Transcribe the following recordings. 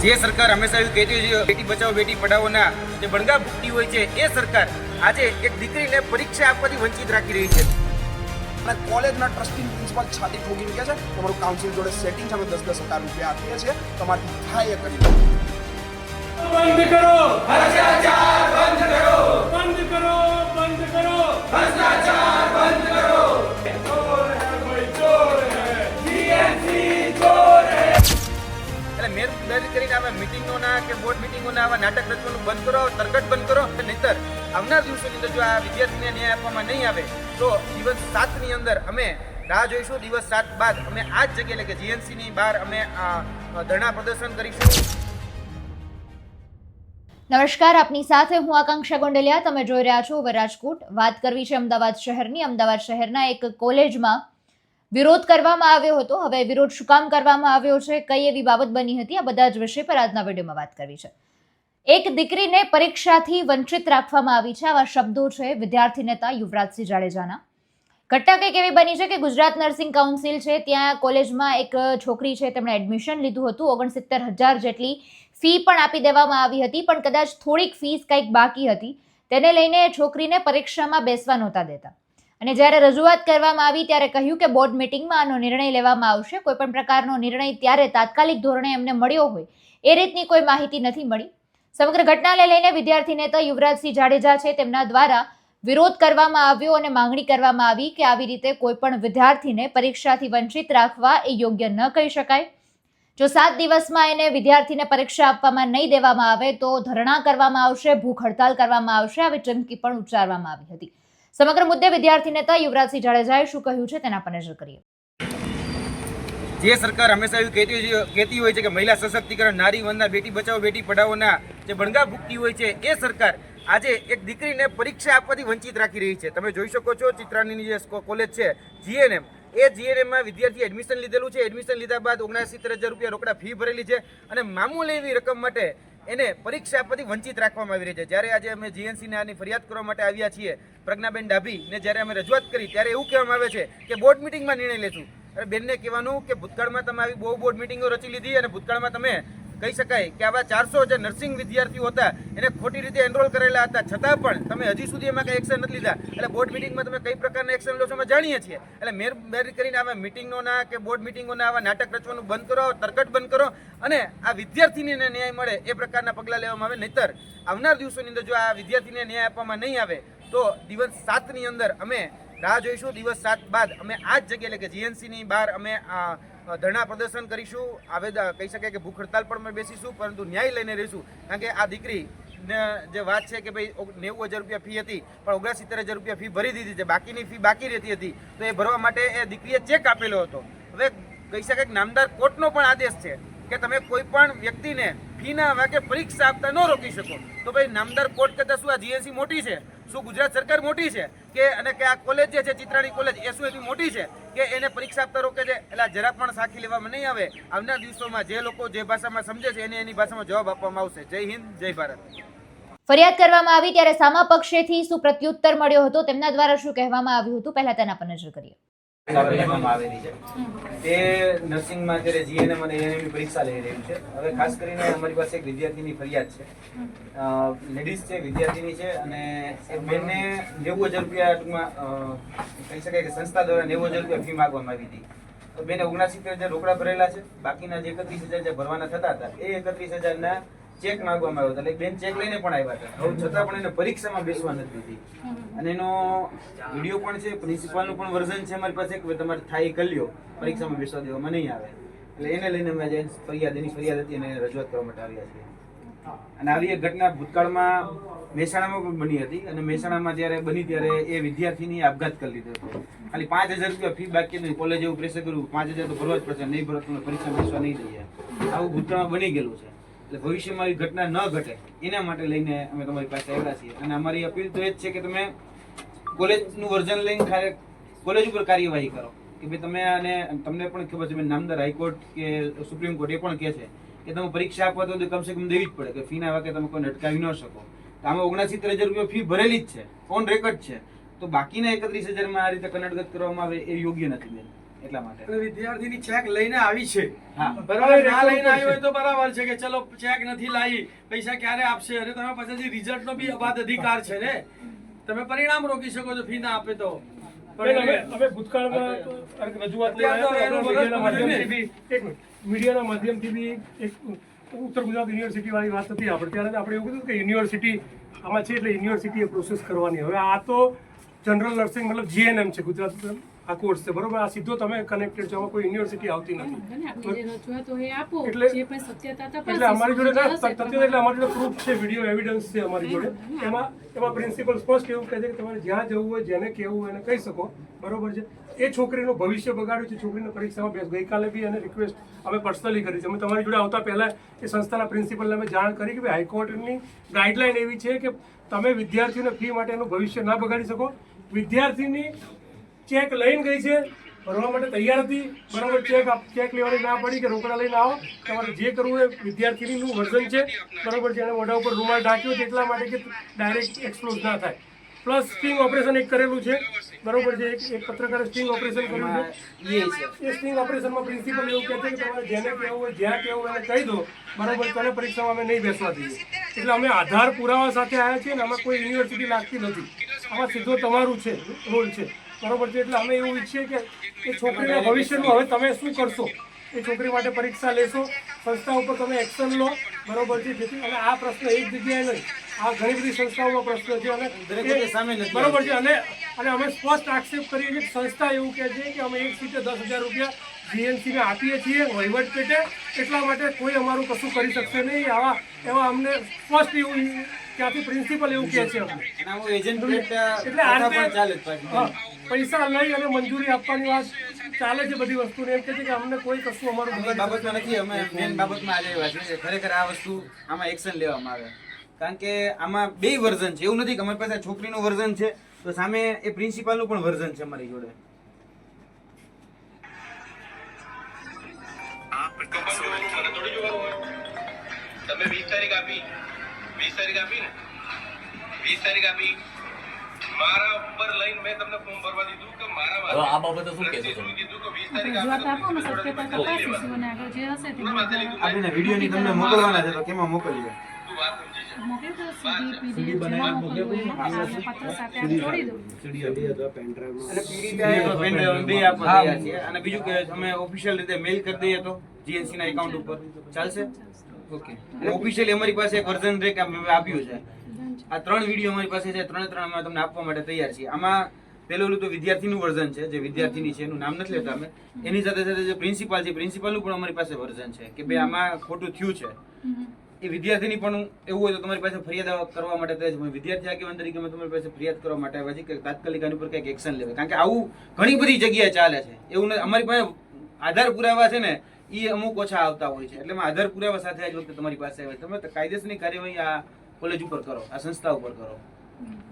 જે સરકાર હંમેશા એવું કહેતી હોય છે બેટી બચાવો બેટી પઢાઓના જે બણગા ભૂખતી હોય છે એ સરકાર આજે એક દીકરીને પરીક્ષા આપવાથી વંચિત રાખી રહી છે. અને કોલેજના ટ્રસ્ટી પ્રિન્સિપાલ છાતી ઠોકીને કહે છે તમારું કાઉન્સિલ જોડે સેટિંગ છે, અમે 10,000 રૂપિયા આપીએ છીએ, તમારી થાય એ કરી લો. બંધ કરો ભ્રષ્ટાચાર, બંધ કરો બંધ કરો બંધ કરો ભ્રષ્ટાચાર, બંધ કરો. ચોર હે ભાઈ ચોર હે, જીએનસી ચોર હે. એટલે મહેરબાની કરીને આવા મિટિંગોના કે બોર્ડ મિટિંગોના આવા નાટક રચવાનું બંધ કરો, તરકટ બંધ કરો. નહીંતર આવનાર દિવસોની અંદર જો આ વિદ્યાર્થીને ન્યાય આપવામાં નહીં આવે તો દિવસ 7ની અંદર અમે રાહ જોઈશું. દિવસ 7 બાદ અમે આ જ જગ્યાએ એટલે કે જીએનસીની બહાર અમે ધરણા પ્રદર્શન કરીશું. નમસ્કાર, આપની સાથે હું આકાંક્ષા ગોંડલિયા. તમે જોઈ રહ્યા છો ઓવર રાજકોટ. વાત કરવી છે અમદાવાદ શહેરની. અમદાવાદ શહેરના એક કોલેજમાં વિરોધ કરવામાં આવ્યો હતો. હવે વિરોધ શું કામ કરવામાં આવ્યો છે, કઈ એવી બાબત બની હતી, આ બધા જ વિષય પર આજના વિડીયોમાં વાત કરવી છે. એક દીકરીને પરીક્ષાથી વંચિત રાખવામાં આવી છે, આવા શબ્દો છે વિદ્યાર્થી નેતા યુવરાજસિંહ જાડેજાના. ઘટના કંઈક એવી બની છે કે ગુજરાત નર્સિંગ કાઉન્સિલ છે ત્યાં કોલેજમાં એક છોકરી છે, તેમણે એડમિશન લીધું હતું. 69,000 જેટલી ફી પણ આપી દેવામાં આવી હતી, પણ કદાચ થોડીક ફીસ કંઈક બાકી હતી. તેને લઈને છોકરીને પરીક્ષામાં બેસવા નહોતા દેતા અને જ્યારે રજૂઆત કરવામાં આવી ત્યારે કહ્યું કે બોર્ડ મિટિંગમાં આનો નિર્ણય લેવામાં આવશે. કોઈ પણ પ્રકારનો નિર્ણય ત્યારે તાત્કાલિક ધોરણે એમને મળ્યો હોય એ રીતની કોઈ માહિતી નથી મળી. સમગ્ર ઘટનાને લઈને વિદ્યાર્થી નેતા યુવરાજસિંહ જાડેજા છે તેમના દ્વારા વિરોધ કરવામાં આવ્યો અને માંગણી કરવામાં આવી કે આવી રીતે કોઈ પણ વિદ્યાર્થીને પરીક્ષાથી વંચિત રાખવા એ યોગ્ય ન કહી શકાય. જો 7 દિવસમાં એને વિદ્યાર્થીને પરીક્ષા આપવામાં નહીં દેવામાં આવે તો ધરણા કરવામાં આવશે, ભૂખ હડતાલ કરવામાં આવશે, આવી ચીમકી પણ ઉચ્ચારવામાં આવી હતી. સમગ્ર મુદ્દે વિદ્યાર્થી નેતા યુવરાજસિંહ જાડેજાએ શું કહ્યું છે તેના પર નજર કરીએ. જે સરકાર હંમેશા એવું કહેતી હોય છે કે મહિલા સશક્તિકરણ, નારી વંદના, બેટી બચાવો બેટી પઢાઓના જે બણગા ભૂખતી હોય છે એ સરકાર આજે એક દીકરીને પરીક્ષા આપવાથી વંચિત રાખી રહી છે. તમે જોઈ શકો છો ચિત્રાણીની જે કોલેજ છે જીએનએમ, એ જીએનએમમાં વિદ્યાર્થીએ એડમિશન લીધેલું છે. એડમિશન લીધા બાદ 69,000 રૂપિયા રોકડા ફી ભરેલી છે અને મામૂલી એવી રકમ માટે એને પરીક્ષા આપવાથી વંચિત રાખવામાં આવી રહી છે. જ્યારે આજે અમે જીએનસીને આની ફરિયાદ કરવા માટે આવ્યા છીએ, પ્રજ્ઞાબેન ડાભીને જ્યારે અમે રજૂઆત કરી ત્યારે એવું કહેવામાં આવે છે કે બોર્ડ મિટિંગમાં નિર્ણય લેશું. અરે બેનને કહેવાનું કે ભૂતકાળમાં તમે આવી બહુ બોર્ડ મિટિંગો રચી લીધી અને ભૂતકાળમાં તમે કહી શકાય કે આવા 400 જે નર્સિંગ વિદ્યાર્થીઓ હતા એને ખોટી રીતે એનરોલ કરેલા હતા, છતાં પણ તમે હજી સુધી એમાં કંઈ એક્શન નથી લીધા. એટલે બોર્ડ મિટિંગમાં તમે કઈ પ્રકારના એક્શન લો છો અમે જાણીએ છીએ. એટલે મહેરબાની કરીને આવા મિટિંગોના કે બોર્ડ મિટિંગોના આવા નાટક રચવાનું બંધ કરો, તરકટ બંધ કરો અને આ વિદ્યાર્થીને ન્યાય મળે એ પ્રકારના પગલાં લેવામાં આવે. નહીંતર આવનાર દિવસોની અંદર જો આ વિદ્યાર્થીને ન્યાય આપવામાં નહીં આવે તો દિવસ 7ની અંદર અમે રાહ જોઈશું. દિવસ 7 બાદ અમે આ જ જગ્યાએ એટલે કે જીએનસીની બહાર અમે ધરણા પ્રદર્શન કરીશું. કહી શકાય કે ભૂખ હડતાલ પણ અમે બેસીશું, પરંતુ ન્યાય લઈને રહીશું. કારણ કે આ દીકરી જે વાત છે કે ભાઈ 90,000 રૂપિયા ફી હતી પણ 69,000 રૂપિયા ફી ભરી દીધી છે, બાકીની ફી બાકી રહેતી હતી તો એ ભરવા માટે એ દીકરીએ ચેક આપેલો હતો. હવે કહી શકાય કે નામદાર કોર્ટનો પણ આદેશ છે કે તમે કોઈ પણ વ્યક્તિને ફીના વાકે પરીક્ષા આપતા ન રોકી શકો. તો ભાઈ નામદાર કોર્ટ કરતાં શું આ જીએનસી મોટી છે? શું ગુજરાત સરકાર મોટી છે કે અને કે આ કોલેજ જે છે ચિત્રાણી કોલેજ એ શું એટલી મોટી છે કે એને પરીક્ષા આપતા રોકે છે? એટલે જરા પણ સાખી લેવામાં નહીં આવે. આવનાર દિવસોમાં જે લોકો જે ભાષામાં સમજે છે એને એની ભાષામાં જવાબ આપવામાં આવશે. જય હિન્દ, જય ભારત. ફરિયાદ કરવામાં આવી ત્યારે સામા પક્ષેથી શું પ્રત્યુત્તર મળ્યો હતો, તેમના દ્વારા શું કહેવામાં આવ્યું હતું, પહેલા તેના પર નજર કરીએ. આવેલી છે તે નર્સિંગમાં અત્યારે જીએનએમ અને એએનએમની પરીક્ષા લઈ રહ્યું છે. હવે ખાસ કરીને અમારી પાસે એક વિદ્યાર્થીની ફરિયાદ છે, લેડીઝ છે, વિદ્યાર્થીની છે અને એક બેનને 90,000 રૂપિયા ટૂંકમાં કહી શકાય કે સંસ્થા દ્વારા 90,000 રૂપિયા ફી માંગવામાં આવી હતી. તો બેને 69,000 રોકડા ભરેલા છે, બાકીના જે 31,000 જે ભરવાના થતા હતા એ 31,000ના ચેક માંગવામાં આવ્યો હતો. એટલે બેન ચેક લઈને પણ આવ્યા હતા. હવે છતાં પણ એને પરીક્ષામાં બેસવા નથી દીધી અને એનો વિડીયો પણ છે, પ્રિન્સિપાલનું પણ વર્ઝન છે અમારી પાસે કે તમારે થાય કરી લ્યો, પરીક્ષામાં બેસવા દેવામાં નહીં આવે. એટલે એને લઈને અમે એની ફરિયાદ હતી અને રજૂઆત કરવા માટે આવ્યા છીએ. અને આવી એક ઘટના ભૂતકાળમાં મહેસાણામાં પણ બની હતી અને મહેસાણામાં જ્યારે બની ત્યારે એ વિદ્યાર્થીની આપઘાત કરી લીધો હતો. ખાલી 5,000 રૂપિયા ફી બાકી હતી, કોલેજ એવું પ્રેશર કર્યું 5,000 તો ભરવા જ પડશે, નહીં ભરો તમે પરીક્ષા બેસવા નહીં દઈએ. આવું ભૂતકાળમાં બની ગયેલું છે. એટલે ભવિષ્યમાં આવી ઘટના ન ઘટે એના માટે લઈને અમે તમારી પાસે આવ્યા છીએ. અને અમારી અપીલ તો એ જ છે કે તમે કોલેજનું વર્ઝન લઈને કોલેજ ઉપર કાર્યવાહી કરો કે ભાઈ તમે, અને તમને પણ ખબર છે નામદાર હાઈકોર્ટ કે સુપ્રીમ કોર્ટ એ પણ કહે છે કે તમે પરીક્ષા આપવા તો કમસે કમ દેવી જ પડે, કે ફીના વાકે તમે કોઈને અટકાવી ન શકો. તો આમાં 69,000 રૂપિયા ફી ભરેલી જ છે, ઓન રેકોર્ડ છે. તો બાકીના 31,000માં આ રીતે કનડગત કરવામાં આવે એ યોગ્ય નથી બેન. એટલા માટે અને વિદ્યાર્થીની ચેક લઈને આવી છે હા. બરાબર, ના લઈને આવી હોય તો બરાબર છે કે ચલો ચેક નથી લાવી, પૈસા ક્યારે આપશે, અને તમે પાસેથી રિઝલ્ટનો બી અબાધ અધિકાર છે ને, તમે પરિણામ રોકી શકો છો ફી ના આપે તો. અમે ભૂતકાળમાં રજૂઆત લઈ આવ્યા હતા. એનું મીડિયાના મગજ માધ્યમથી બી એક મિનિટ, મીડિયાના માધ્યમથી બી એક ઉત્તર ગુજરાત યુનિવર્સિટી વાળી વાત હતી આપણે, ત્યારે આપણે એવું કીધું કે યુનિવર્સિટી આમાં છે એટલે યુનિવર્સિટીએ પ્રોસેસ કરવાની. હવે આ તો જનરલ નર્સિંગ મતલબ જીએનએમ છે, ગુજરાત આ કોર્સ છે બરોબર, આ સીધો તમે કનેક્ટેડ છો, આમાં કોઈ યુનિવર્સિટી આવતી નથી. એટલે અમારી જોડે એટલે અમારી જોડે પ્રૂફ છે, વિડીયો એવિડન્સ છે અમારી જોડે. એમાં પ્રિન્સિપલ સ્પષ્ટ એવું કહે છે કે તમારે જ્યાં જવું હોય, જેને કહેવું હોય એને કહી શકો બરોબર છે. એ છોકરીનું ભવિષ્ય બગાડ્યું છે, છોકરીને પરીક્ષામાં બેસ. ગઈકાલે બી એને રિક્વેસ્ટ અમે પર્સનલી કરી છે. અમે તમારી જોડે આવતા પહેલા એ સંસ્થાના પ્રિન્સિપલને અમે જાણ કરી કે ભાઈ હાઈકોર્ટની ગાઈડલાઈન એવી છે કે તમે વિદ્યાર્થીઓને ફી માટે એનું ભવિષ્ય ના બગાડી શકો. વિદ્યાર્થીની ચેક લઈને ગઈ છે, ભરવા માટે તૈયાર હતી બરાબર, ચેક લેવાની ના પડી કે રોકડા લઈને આવો, તમારે જે કરવું એ વિદ્યાર્થીનું વર્ઝન છે બરાબર છે. એને મોઢા ઉપર રૂમાલ ઢાંક્યો છે એટલા માટે કે ડાયરેક્ટ એક્સપ્લોઝ ના થાય. પ્લસ સ્ટિંગ ઓપરેશન એક કરેલું છે બરોબર છે, એક પત્રકારે સ્ટિંગ ઓપરેશન કર્યું છે. એ સ્ટિંગ ઓપરેશનમાં પ્રિન્સિપલ એવું કહે છે કે તમારે જેને કહેવું હોય, જ્યાં કહેવું હોય એને કહી દો બરાબર, તને પરીક્ષામાં અમે નહીં બેસવા દઈએ. એટલે અમે આધાર પુરાવા સાથે આવ્યા છીએ ને આમાં કોઈ યુનિવર્સિટી લાગતી નથી, આમાં સીધો તમારું છે રોલ છે બરોબર છે. એટલે અમે એવું ઈચ્છીએ કે એ છોકરીના ભવિષ્યનું હવે તમે શું કરશો, એ છોકરી માટે પરીક્ષા લેશો, સંસ્થા ઉપર તમે એક્શન લો બરોબર છે. જેથી અને આ પ્રશ્ન એક જગ્યાએ નહીં, આ ઘણી બધી સંસ્થાઓનો પ્રશ્ન છે અને બરોબર છે. અને અમે સ્પષ્ટ આક્ષેપ કરીએ છીએ, સંસ્થા એવું કહે છે કે અમે એક સીટે 10,000 રૂપિયા જીએનસીને આપીએ છીએ વહીવટ પેટે, એટલા માટે કોઈ અમારું કશું કરી શકશે નહીં. એવા અમને સ્પષ્ટ એવું ત્યાંથી પ્રિન્સિપલ એવું કહે છે અમને. એટલે આ રીતે પૈસા લઈ અને મંજૂરી આપવાની વાત ચાલે છે બધી વસ્તુને. એમ કહે છે કે અમને કોઈ કશું અમારું બાબતમાં નથી, અમે મેન બાબતમાં આજે આવ્યા છીએ ખરેખર આ વસ્તુ આમાં એક્શન લેવામાં આવે. કારણ કે આમાં બે વર્ઝન છે, એવું નથી કે અમારી પાસે છોકરીનું વર્ઝન છે તો સામે એ પ્રિન્સિપાલનું પણ વર્ઝન છે અમારી જોડે. તમે 20 તારીખ આપી ને 20 તારીખ આપી, મારા ઉપર લઈને મેં તમને ફોર્મ ભરવા દીધું કે મારા આ બાબતે શું કહેશો તમે? કીધું કે 20 તારીખ આપણે વિડીયોની તમને મોકલવાના છે તો કેમાં મોકલીએ? તું વાત સમજી જા. અને બીજું કે અમે ઓફિશિયલ રીતે મેલ કરી દઈએ તો જીએનસી ના એકાઉન્ટ ઉપર ચાલશે? ઓકે. ઓફિશિયલી અમારી પાસે એક વર્ઝન રે કે અમે આપ્યું છે. આ 3 વિડીયો અમારી પાસે છે, 3 અમે તમને આપવા માટે તૈયાર છીએ. આમાં પેલું તો વિદ્યાર્થીનું વર્ઝન છે, જે વિદ્યાર્થીની છે એનું નામ નથી લેતા અમે. એની સાથે સાથે જે પ્રિન્સિપાલ છે, પ્રિન્સિપાલનું પણ અમારી પાસે વર્ઝન છે કે ભાઈ આમાં ખોટું થયું છે. એ વિદ્યાર્થીની પણ એવું હોય તો તમારી પાસે ફરિયાદ કરવા માટે તે જ વિદ્યાર્થી આગેવાન તરીકે અમે તમારી પાસે ફરિયાદ કરવા માટે આવ્યા છીએ કે તાત્કાલિક આની પર કંઈક એક્શન લેવાય. કારણ કે આવું ઘણી બધી જગ્યાએ ચાલે છે. એવું અમારી પાસે આધાર પુરાવા છે ને એ અમુક ઓછા આવતા હોય છે. એટલે આધાર પુરાવા સાથે આજ વખતે તમારી પાસે આવે. તમે કાયદેસરની કાર્યવાહી આ કોલેજ ઉપર કરો, આ સંસ્થા ઉપર કરો.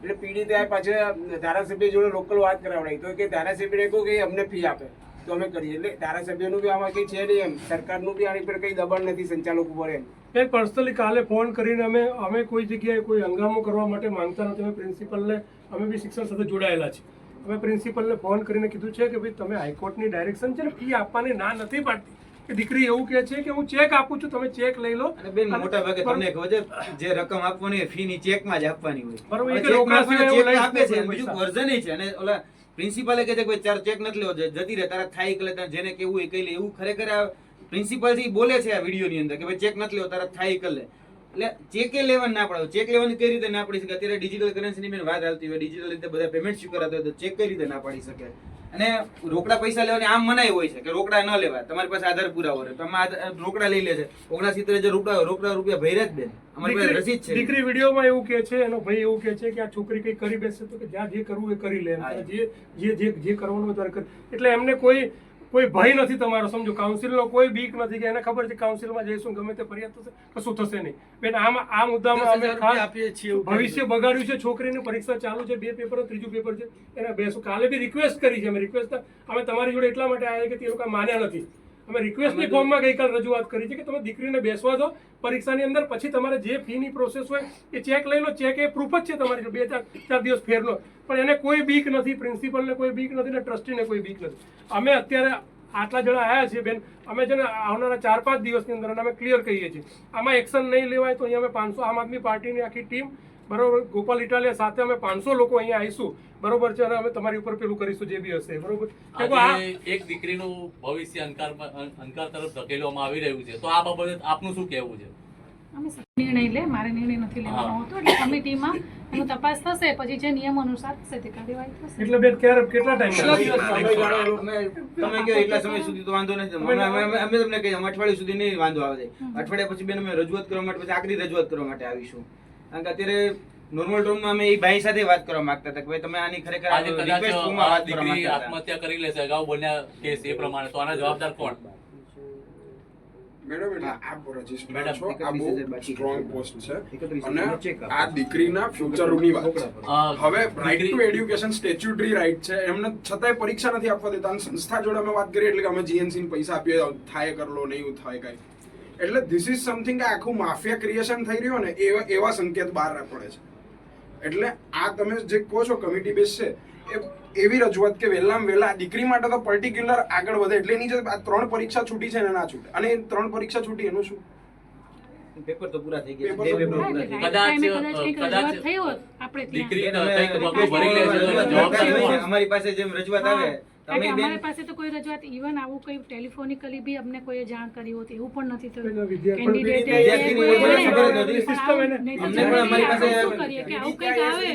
એટલે પીડિત પાછળ ધારાસભ્ય જોડે લોકલ વાત કરાવડાવી તો કે ધારાસભ્યને કહું કે અમને ફી આપે તો અમે કરીએ. એટલે ધારાસભ્યનું બી આમાં કંઈ છે નહીં, એમ સરકારનું બી આની પર કંઈ દબાણ નથી સંચાલક ઉપર. એ પર્સનલી કાલે ફોન કરીને અમે કોઈ જગ્યાએ કોઈ હંગામો કરવા માટે માંગતા નથી. અમે પ્રિન્સિપલને અમે બી શિક્ષણ સાથે જોડાયેલા છીએ. અમે પ્રિન્સિપલને ફોન કરીને કીધું છે કે ભાઈ તમે હાઈકોર્ટની ડાયરેક્શન છે ને ફી આપવાની ના નથી પાડતી. કે દીકરી એવું કહે છે કે હું ચેક આપું છું, તમે ચેક લઈ લો. અને બેન મોટા ભાગે તમને ખબર છે જે રકમ આપવાની ફી ની ચેકમાં જ આપવાની હોય બરોબર. ચેક આપે છે બીજું વર્ઝન છે. અને ઓલા પ્રિન્સિપાલે કહે છે કે ચાર ચેક નથી લેવો, જતી રહે તારા થાય કે જેને કેવું એ કહી લે. એવું ખરેખર આ પ્રિન્સિપાલ થી બોલે છે આ વિડીયો ની અંદર કે ભાઈ ચેક નથી લેવો, તારા થાય કરી લે. એટલે ચેકે લેવાનું ના પડે. ચેક લેવાની કઈ રીતે ના પડી શકે? અત્યારે ડિજિટલ કરન્સીની બેન વાત હાલતી હોય, ડિજિટલ રીતે બધા પેમેન્ટ સ્વીકારતા હોય તો ચેક કઈ રીતે ના પાડી શકે? અને રોકડા પૈસા લેવાની આમ મનાઈ હોય છે કે રોકડા ન લેવા, તમારી પાસે આધાર પુરાવો રહે તો આમાં રોકડા લઈ લે છે. 79,000 રોકડા રૂપિયા ભર્યા જ બેન, અમારી પાસે રસીદ છે. દીકરી વિડીયોમાં એવું કહે છે, એનો ભાઈ એવું કહે છે કે આ છોકરી કઈ કરી બેસે તો કે જ્યાં જે કરવું એ કરી લે, જે કરવાનું હોય ત્યારે કરે. એટલે એમને કોઈ ભય નથી તમારો, સમજો. કાઉન્સિલનો કોઈ બીક નથી કે એને ખબર છે કાઉન્સિલમાં જઈશું ગમે તે ફરિયાદ થશે કશું થશે નહીં. બેન આ મુદ્દામાં અમે ખાસ આપીએ છીએ. ભવિષ્ય બગાડ્યું છે. છોકરીની પરીક્ષા ચાલુ છે, 2 પેપર, ત્રીજું પેપર છે, એને બેસો. કાલે બી રિક્વેસ્ટ કરી છે અમે. રિક્વેસ્ટ અમે તમારી જોડે એટલા માટે આવ્યા કે તે લોકો માન્યા નથી. અમે રિક્વેસ્ટની ફોર્મમાં ગઈકાલ રજૂઆત કરી છે કે તમે દીકરીને બેસવા દો પરીક્ષાની અંદર, પછી તમારે જે ફીની પ્રોસેસ હોય એ ચેક લઈ લો. ચેક એ પ્રૂફ જ છે તમારી, 2-4 દિવસ ફેર લો, પણ એને કોઈ બીક નથી, પ્રિન્સિપલને કોઈ બીક નથી ને ટ્રસ્ટીને કોઈ બીક નથી. અમે અત્યારે આટલા જણા આવ્યા છીએ બેન, અમે છે ને આવનારા 4-5 દિવસની અંદર અમે ક્લિયર કહીએ છીએ આમાં એક્શન નહીં લેવાય તો અહીંયા અમે 500 આમ આદમી પાર્ટીની આખી ટીમ, બરોબર, ગોપાલ ઇટાલિયા સાથે અમે 500 લોકો અહીંયા આવીશું, બરોબર છે, અને અમે તમારી ઉપર પેલું કરીશું જે બી હશે, બરોબર. આજે એક દીકરીનું ભવિષ્ય અંધકાર તરફ ધકેલવામાં આવી રહ્યું છે, તો આ બાબતે આપનું શું કહેવું છે? અમે નિર્ણય લે, મારે નિર્ણય નથી લેવાનો હતો, એટલે કમિટીમાં એનું તપાસ થશે, પછી જે નિયમ અનુસાર થશે તે કાર્યવાહી થશે. એટલે બેન કેટલા ટાઈમ તમે કહો એટલા સમય સુધી તો વાંધો નથી. અમે તમને કહીએ અઠવાડિયા સુધી નહીં વાંધો આવે. અઠવાડિયા પછી બેન અમે રજૂઆત કરવા માટે, પછી આખરી રજૂઆત કરવા માટે આવીશું. કારણ કે અત્યારે નોર્મલ ટર્મમાં અમે એ ભાઈ સાથે વાત કરવા માંગતા હતા કે ભાઈ તમે આની ખરેખર આજે કદાચ રિક્વેસ્ટ ફોર્મમાં વાત કરવા દીકરી માંગતા હતા. આત્મહત્યા કરી લેશે અગાઉ બન્યા કેસ એ પ્રમાણે, તો આના જવાબદાર કોણ? મેડમ એટલે આપ રજિસ્ટર મેડમ, છો, આ બહુ સ્ટ્રોંગ પોસ્ટ છે 31 અને આ દીકરીના ફ્યુચરની વાત છે. હવે right to education statutory right છે, એમને છતાંય પરીક્ષા નથી આપવા દેતા. અને સંસ્થા જોડે અમે વાત કરીએ એટલે કે અમે જીએનસી ને પૈસા આપીએ, થાય કર લો, નહીં થાય કઈ. એટલે ધીસ ઇઝ સમથિંગ કે આખું માફિયા ક્રિએશન થઈ રહ્યું ને એવા સંકેત બહાર પડે છે. એટલે આ તમે જે કહો છો કમિટી બેઝ છે, એવી રજૂઆત કે વહેલામાં વહેલા દીકરી માટે તો પર્ટિક્યુલર આગળ વધે. એટલે એની જે આ 3 પરીક્ષા છૂટી છે ને ના છૂટે, અને 3 પરીક્ષા છૂટી એનું શું? પેપર તો પૂરા થઈ ગયા પેપર છે. તો બે પેપર પૂરા પૂરા થઈ ગયા. કંઈક રજૂઆત થઈ હોત આપણે ત્યાં. દીકરી અમે કંઈક પગલું ભરી લે છે, તો જવાબદાર કોણ? અમારી પાસે જેમ રજૂઆત આવે કારણ કે તમે બેન અમારી પાસે તો કોઈ રજૂઆત, ઇવન આવું કોઈ ટેલિફોનિકલી બી અમને કોઈ જાણ કરી હોત એવું પણ નથી થયું.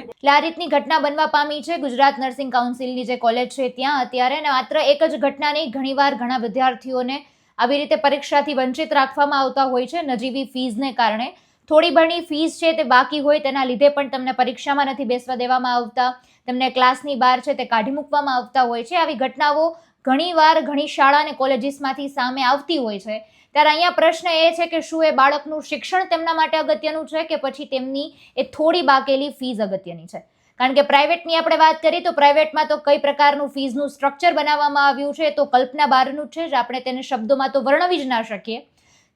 એટલે આ રીતની ઘટના બનવા પામી છે ગુજરાત નર્સિંગ કાઉન્સિલની જે કોલેજ છે ત્યાં અત્યારે. અને માત્ર એક જ ઘટના નહીં, ઘણીવાર ઘણા વિદ્યાર્થીઓને આવી રીતે પરીક્ષાથી વંચિત રાખવામાં આવતા હોય છે નજીવી ફીઝને કારણે. થોડી ઘણી ફીઝ છે તે બાકી હોય તેના લીધે પણ તમને પરીક્ષામાં નથી બેસવા દેવામાં આવતા, તમને ક્લાસની બહાર છે તે કાઢી મૂકવામાં આવતા હોય છે. આવી ઘટનાઓ ઘણીવાર ઘણી શાળા અને કોલેજીસમાંથી સામે આવતી હોય છે. ત્યારે અહીંયા પ્રશ્ન એ છે કે શું એ બાળકનું શિક્ષણ તેમના માટે અગત્યનું છે કે પછી તેમની એ થોડી બાકેલી ફીઝ અગત્યની છે? કારણ કે પ્રાઇવેટની આપણે વાત કરીએ તો પ્રાઇવેટમાં તો કઈ પ્રકારનું ફીઝનું સ્ટ્રક્ચર બનાવવામાં આવ્યું છે તો કલ્પના બહારનું છે જ, આપણે તેને શબ્દોમાં તો વર્ણવી જ ના શકીએ.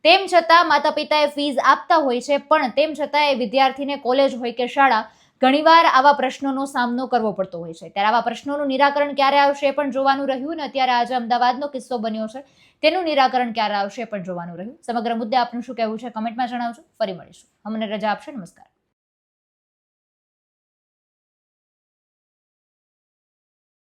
તેમ છતાં માતા પિતાએ ફીઝ આપતા હોય છે, પણ તેમ છતાં એ વિદ્યાર્થીને કોલેજ હોય કે શાળા ઘણીવાર આવા પ્રશ્નોનો સામનો કરવો પડતો હોય છે. ત્યારે આવા પ્રશ્નોનું નિરાકરણ ક્યારે આવશે એ પણ જોવાનું રહ્યું. ને અત્યારે આજે અમદાવાદનો કિસ્સો બન્યો છે, તેનું નિરાકરણ ક્યારે આવશે એ પણ જોવાનું રહ્યું. સમગ્ર મુદ્દે આપનું શું કહેવું છે કમેન્ટમાં જણાવજો. ફરી મળીશું. અમને રજા આપશો. નમસ્કાર.